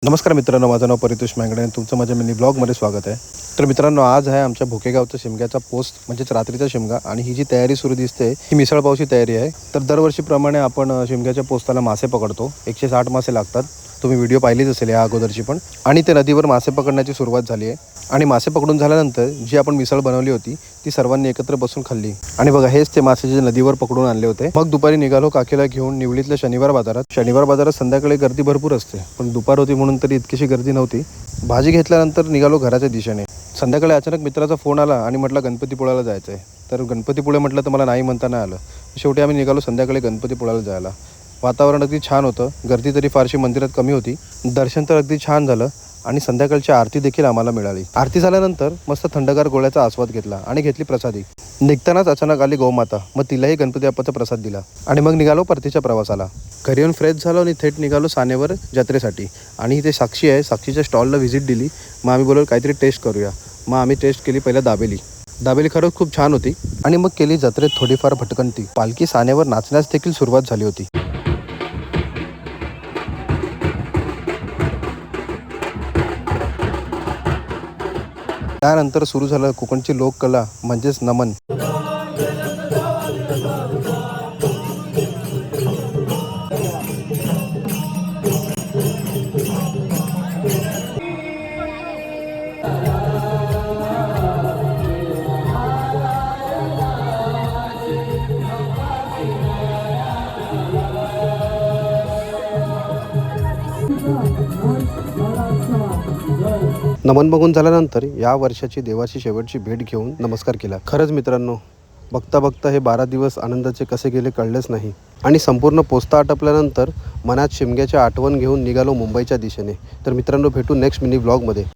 नमस्कार मित्रांनो, माझं नाव परितोष मँगडे आणि तुमचं माझ्या मिनी ब्लॉगमध्ये स्वागत आहे. तर मित्रांनो, आज आहे आमच्या भोकेगावचा शिमग्याचा पोस्ट म्हणजेच रात्रीचा शिमगा आणि ही जी तयारी सुरू दिसते ही मिसळपावची तयारी आहे. तर दरवर्षीप्रमाणे आपण शिमग्याच्या पोस्टाला मासे पकडतो. 160 मासे लागतात. तुम्ही व्हिडिओ पाहिलीच असेल या अगोदरची पण. आणि ते नदीवर मासे पकडण्याची सुरुवात झाली आहे आणि मासे पकडून झाल्यानंतर जी आपण मिसळ बनवली होती ती सर्वांनी एकत्र बसून खाल्ली. आणि बघा, हेच ते मासे जे नदीवर पकडून आणले होते. मग दुपारी निघालो काकीला घेऊन निवळीतल्या शनिवार बाजारात संध्याकाळी गर्दी भरपूर असते, पण दुपार होती म्हणून तरी इतकीशी गर्दी नव्हती. भाजी घेतल्यानंतर निघालो घराच्या दिशेने. संध्याकाळी अचानक मित्राचा फोन आला आणि म्हटलं गणपतीपुळ्याला जायचं आहे. तर गणपतीपुळे म्हटलं तर मला नाही म्हणता नाही आलं. शेवटी आम्ही निघालो संध्याकाळी गणपतीपुळ्याला जायला. वातावरण अगदी छान होतं. गर्दी तरी फारशी मंदिरात कमी होती. दर्शन तर अगदी छान झालं आणि संध्याकाळची आरती देखील आम्हाला मिळाली. आरती झाल्यानंतर मस्त थंडगार गोळ्याचा आस्वाद घेतला आणि घेतली प्रसादी. निघतानाच अचानक आली गोमाता. मग तिलाही गणपती बाप्पाचा प्रसाद दिला आणि मग निघालो परतीच्या प्रवासाला. घरी येऊन फ्रेश झालो आणि थेट निघालो सानेवर जत्रेसाठी. आणि इथे साक्षी आहे, साक्षीच्या स्टॉलला व्हिजिट दिली. मग आम्ही बोललो काहीतरी टेस्ट करूया. मग आम्ही टेस्ट केली पहिला दाबेली खरंच खूप छान होती. आणि मग केली जत्रेत थोडीफार भटकंती. पालखी सानेवर नाचण्यास देखील सुरुवात झाली होती. त्यानंतर सुरू झालं कोकणची लोककला म्हणजेच नमन. नमन बघून झाल्यानंतर या वर्षाची देवाची शेवटची भेट घेऊन नमस्कार केला. खरंच मित्रांनो, बघता बघता हे 12 दिवस आनंदाचे कसे गेले कळलेच नाही. आणि संपूर्ण पोस्ता आटपल्यानंतर मनात शिमग्याची आठवण घेऊन निघालो मुंबईच्या दिशेने. तर मित्रांनो, भेटू नेक्स्ट मिनी व्लॉगमध्ये.